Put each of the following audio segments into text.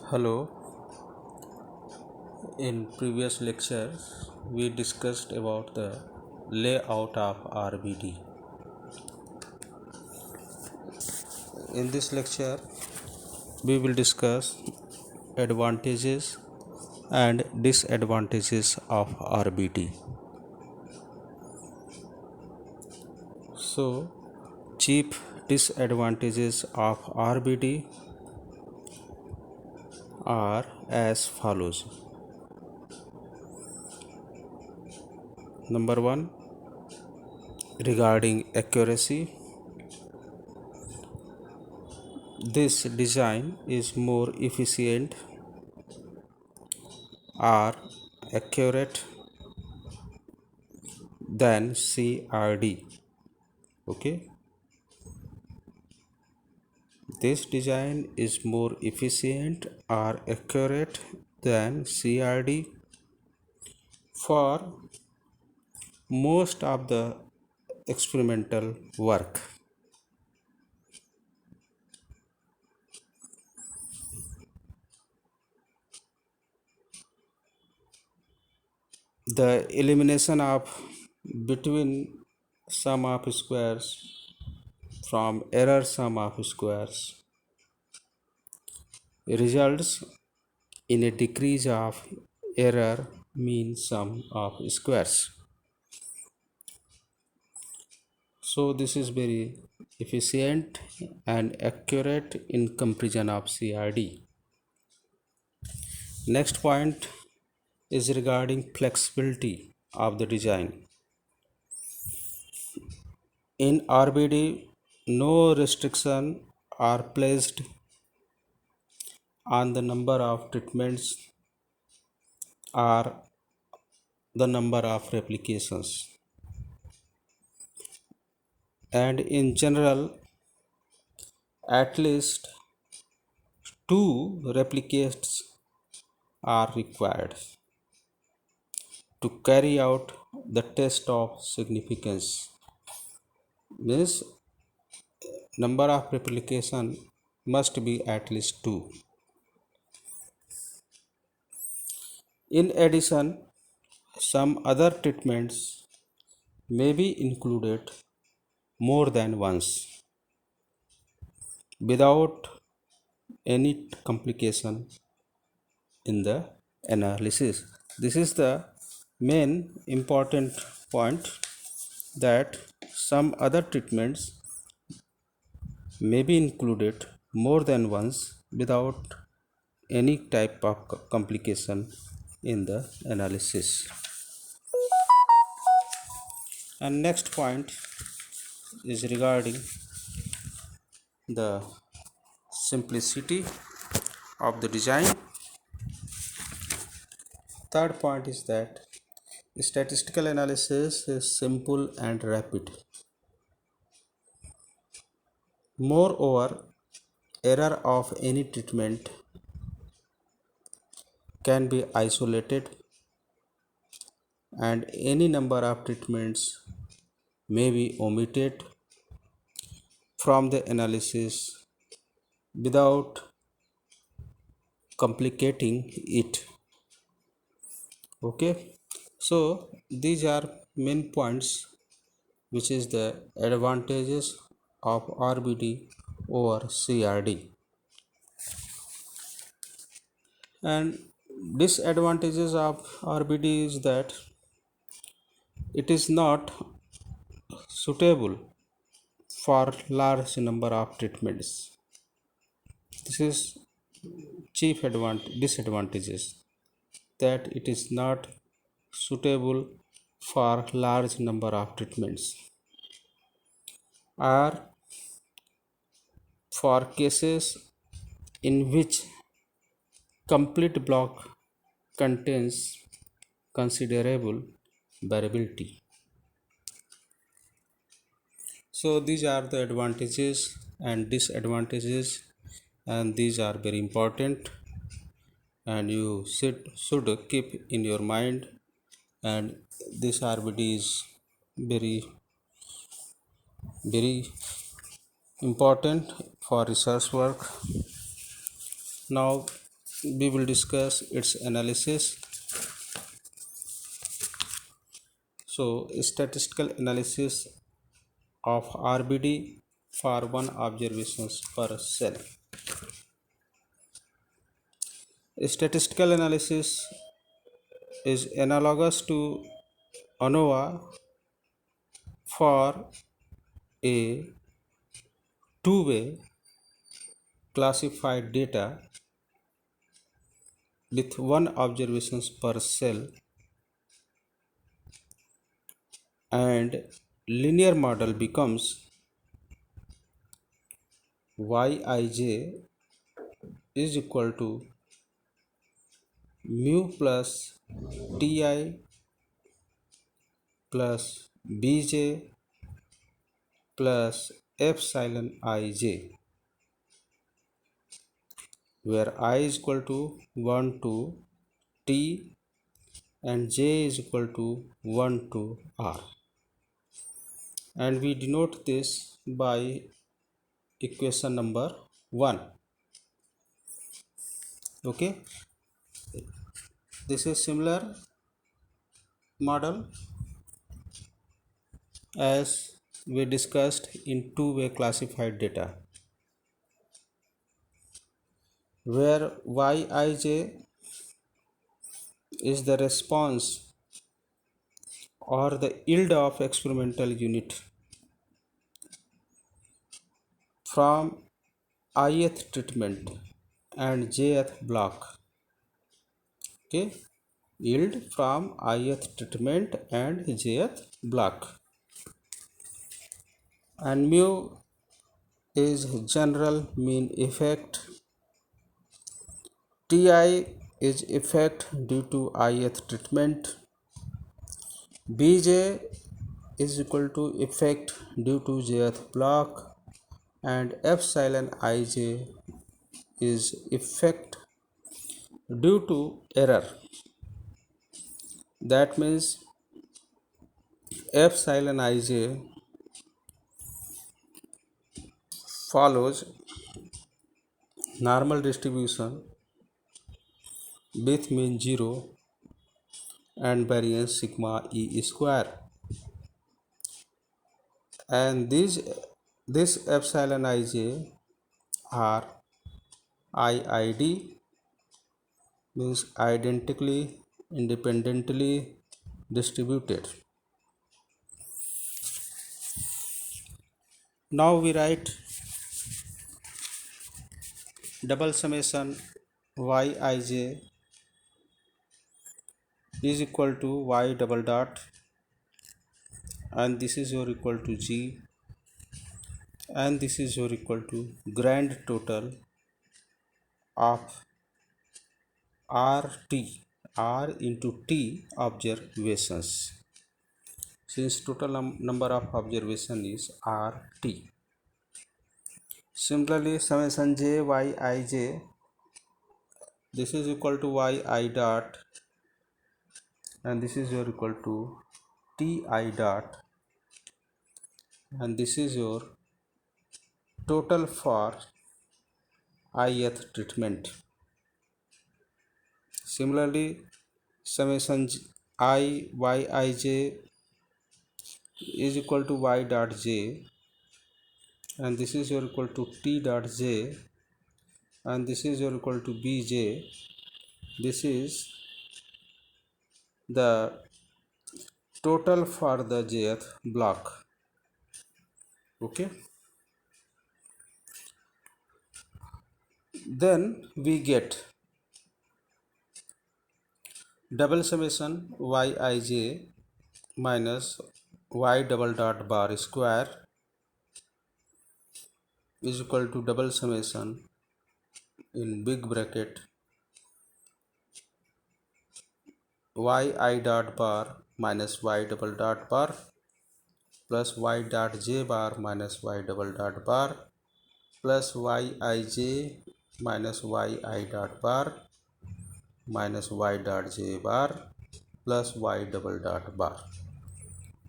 Hello, in previous lecture we discussed about the layout of RBD. In this lecture we will discuss advantages and disadvantages of RBD. So, chief disadvantages of RBD are as follows. Number 1, regarding accuracy. This design is more efficient or accurate than CRD. Okay, this design is more efficient or accurate than CRD for most of the experimental work. The elimination of between sum of squares from error sum of squares results in a decrease of error mean sum of squares. So this is very efficient and accurate in comparison of CRD. Next point is regarding flexibility of the design. In RBD, no restriction are placed on the number of treatments or the number of replications. And in general, at least two replicates are required to carry out the test of significance. Means number of replication must be at least 2. In addition, some other treatments may be included more than once without any complication in the analysis. This is the main important point, that some other treatments may be included more than once without any type of complication in the analysis. And next point is regarding the simplicity of the design. Third point is that statistical analysis is simple and rapid. Moreover, error of any treatment can be isolated and any number of treatments may be omitted from the analysis without complicating it. Okay, so these are main points, which is the advantages of RBD over CRD. And disadvantages of RBD is that it is not suitable for large number of treatments. This is chief disadvantages, that it is not suitable for large number of treatments, or for cases in which complete block contains considerable variability. So these are the advantages and disadvantages, and these are very important, and you should keep in your mind. And this RBD is very important for research work. Now we will discuss its analysis. So, statistical analysis of RBD for one observations per cell. Statistical analysis is analogous to ANOVA for a two-way classified data with one observations per cell, and linear model becomes Yij is equal to mu plus Ti plus Bj plus epsilon ij, where I is equal to 1 to T and J is equal to 1 to R, and we denote this by equation number 1. Okay, this is similar model as we discussed in two-way classified data, where Yij is the response or the yield of experimental unit from ith treatment and jth block. Okay, yield from ith treatment and jth block, and mu is general mean effect. Ti is effect due to ith treatment. Bj is equal to effect due to jth block, and epsilon ij is effect due to error. That means epsilon ij follows normal distribution with mean 0 and variance sigma e square, and this epsilon ij are iid, means identically independently distributed. Now we write double summation Yij is equal to y double dot, and this is your equal to g, and this is your equal to grand total of rt, r into t observations, since total number of observation is rt. Similarly, summation j Yij, this is equal to yi dot, and this is your equal to ti dot, and this is your total for ith treatment. Similarly, summation I Yij is equal to y dot j, and this is your equal to t dot j, and this is your equal to bj. This is the total for the jth block. Okay, then we get double summation Yij minus y double dot bar square is equal to double summation in big bracket yi dot bar minus y double dot bar plus y dot j bar minus y double dot bar plus Yij minus yi dot bar minus y dot j bar plus y double dot bar,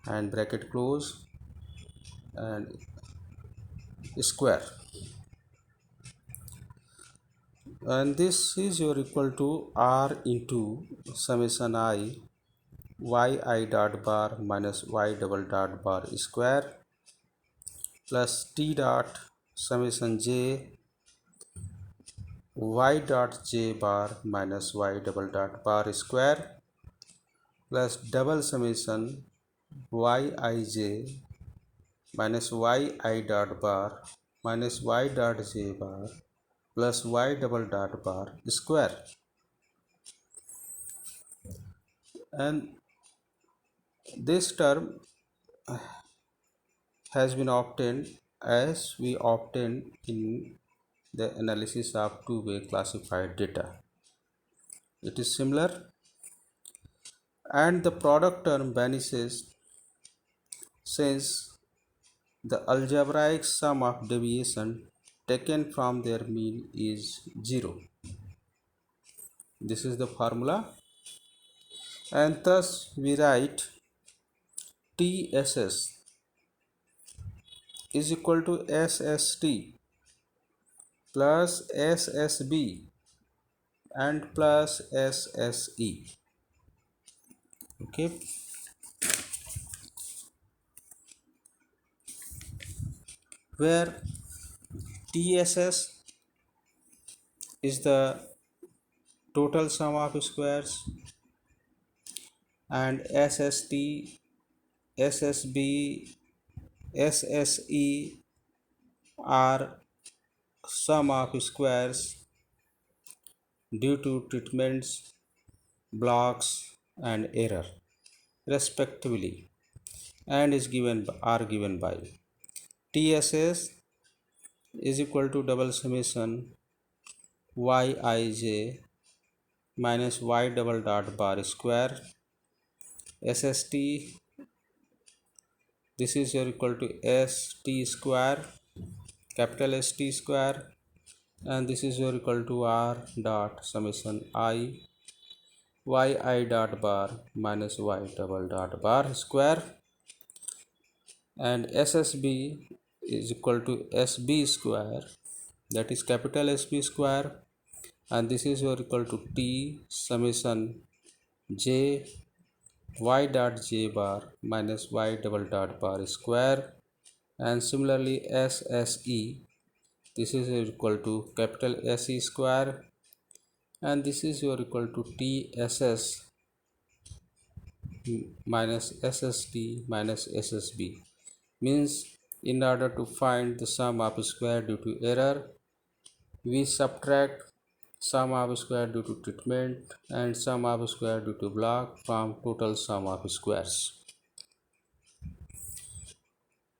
and bracket close and square. and this is your equal to r into summation I yi dot bar minus y double dot bar square plus t dot summation j y dot j bar minus y double dot bar square plus double summation yij minus yi dot bar minus y dot j bar plus y double dot bar square. And this term has been obtained as we obtained in the analysis of two-way classified data. It is similar, and the product term vanishes since the algebraic sum of deviation taken from their mean is 0. This is the formula, and thus we write TSS is equal to SST plus SSB and plus SSE. Okay, where TSS is the total sum of squares and SST, SSB, SSE are sum of squares due to treatments, blocks and error respectively, and are given by TSS is equal to double summation yij minus y double dot bar square SST, this is your equal to st square, capital ST square, and this is your equal to r dot summation I yi dot bar minus y double dot bar square, and SSB is equal to SB square, that is capital SB square, and this is your equal to t summation j y dot j bar minus y double dot bar square, and similarly SSE, this is equal to capital SE square, and this is your equal to TSS minus SST minus SSB. Means in order to find the sum of square due to error, we subtract sum of square due to treatment and sum of square due to block from total sum of squares.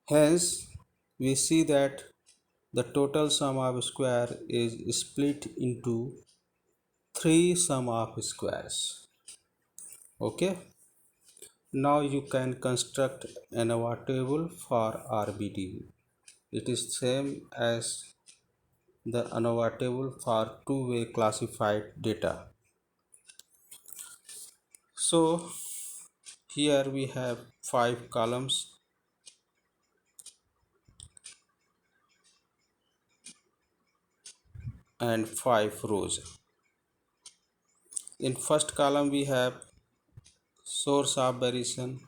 Hence we see that the total sum of square is split into 3 sum of squares. Okay, now you can construct an ANOVA table for RBD. It is same as the ANOVA table for two-way classified data. So here we have 5 columns and 5 rows. In first column we have source of variation,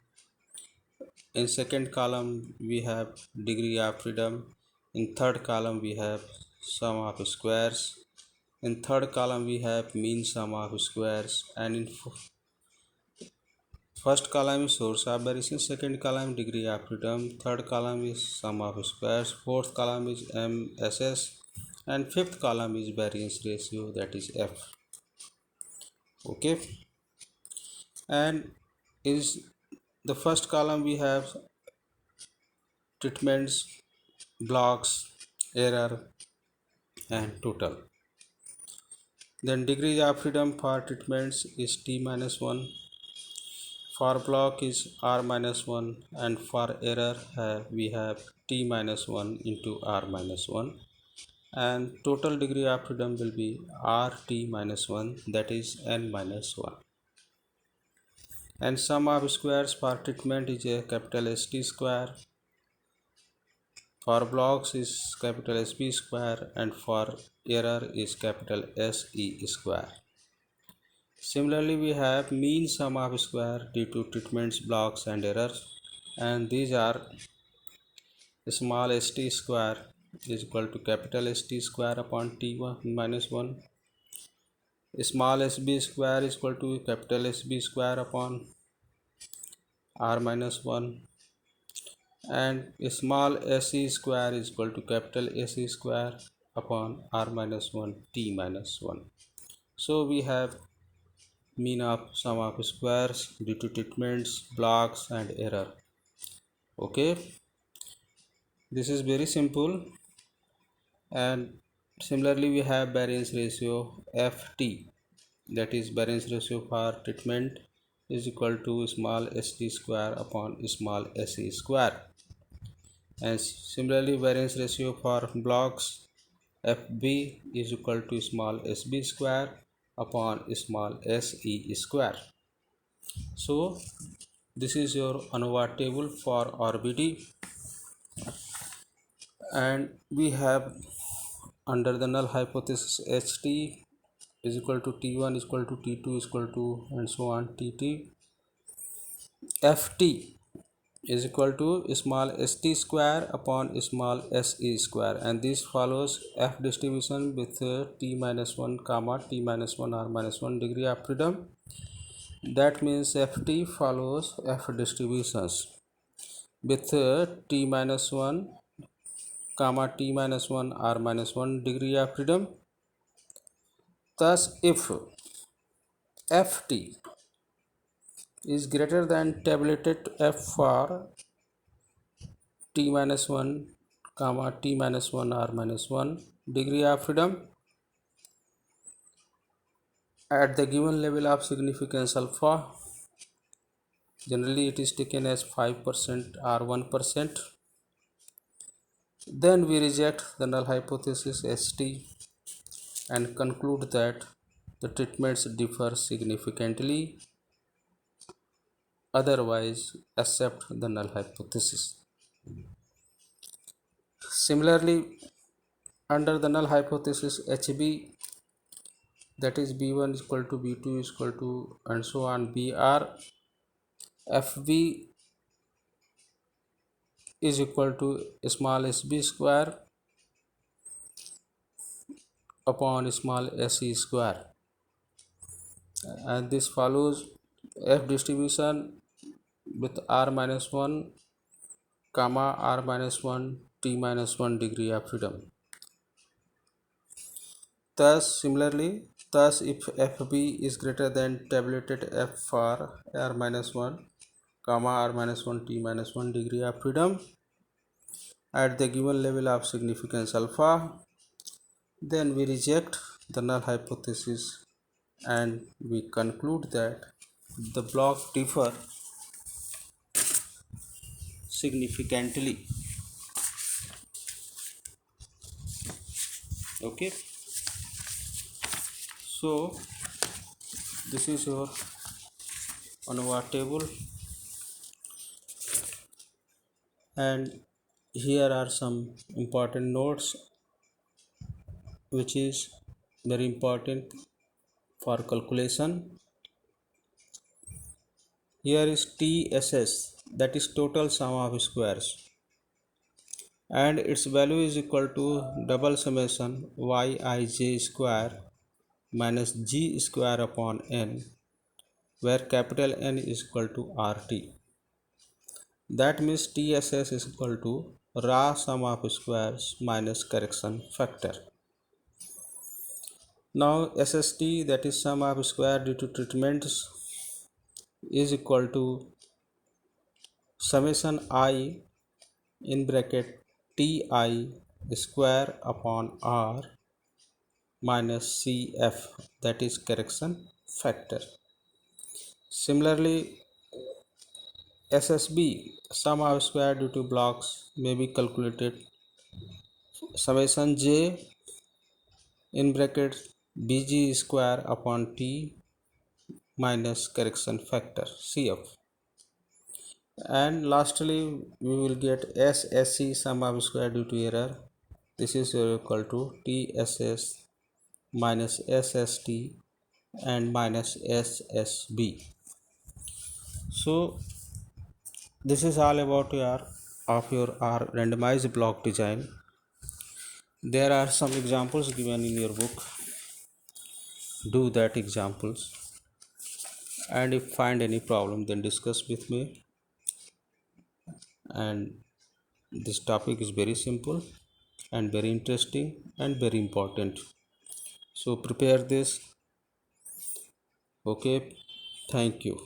in second column we have degree of freedom, in third column we have sum of squares, in third column we have mean sum of squares, and in first column is source of variation, second column degree of freedom, third column is sum of squares, fourth column is MSS, and fifth column is variance ratio, that is F. Okay, and is the first column we have treatments, blocks, error and total. Then degree of freedom for treatments is t minus 1, for block is r minus 1, and for error we have t minus 1 into r minus 1, and total degree of freedom will be rt minus 1, that is n minus 1. And sum of squares for treatment is a capital ST square, for blocks is capital SB square, and for error is capital SE square. Similarly, we have mean sum of square due to treatments, blocks and errors, and these are small st square is equal to capital ST square upon t1 minus 1. Small sb square is equal to capital SB square upon r minus 1, and small se square is equal to capital SE square upon r minus 1 t minus 1. So we have mean of sum of squares due to treatments, blocks and error. Okay, this is very simple. And similarly we have variance ratio ft, that is variance ratio for treatment is equal to small st square upon small se square, and similarly variance ratio for blocks fb is equal to small sb square upon small se square. So this is your ANOVA table for RBD, and we have under the null hypothesis ht is equal to t1 is equal to t2 is equal to and so on tt. Ft is equal to small st square upon small se square, and this follows f distribution with t minus 1 comma t minus 1 r minus 1 degree of freedom. That means ft follows f distributions with t minus 1 comma t minus 1 r minus 1 degree of freedom. Thus if ft is greater than tabulated f for t minus 1 comma t minus 1 r minus 1 degree of freedom at the given level of significance alpha, generally it is taken as 5% or 1%, then we reject the null hypothesis st and conclude that the treatments differ significantly, otherwise accept the null hypothesis. Similarly, under the null hypothesis HB, that is b1 is equal to b2 is equal to and so on br, fb is equal to small sb square upon small se square, and this follows f distribution with r minus 1 comma r minus 1 t minus 1 degree of freedom. Thus similarly, if fb is greater than tabulated f for r minus 1 comma r minus 1 t minus 1 degree of freedom at the given level of significance alpha, then we reject the null hypothesis and we conclude that the block differ significantly. Okay, so this is your ANOVA table, and here are some important notes which is very important for calculation. Here is TSS, that is total sum of squares, and its value is equal to double summation yij square minus g square upon n, where capital N is equal to RT. That means TSS is equal to raw sum of squares minus correction factor. Now SST, that is sum of square due to treatments, is equal to summation I in bracket ti square upon r minus cf, that is correction factor. Similarly, SSB, sum of square due to blocks, may be calculated summation j in bracket bg square upon t minus correction factor cf. And lastly we will get SSC, sum of square due to error, this is equal to TSS minus SST and minus SSB. So this is all about your R randomized block design. There are some examples given in your book. Do that examples, and if find any problem then discuss with me. And this topic is very simple and very interesting and very important, so prepare this. Okay, thank you.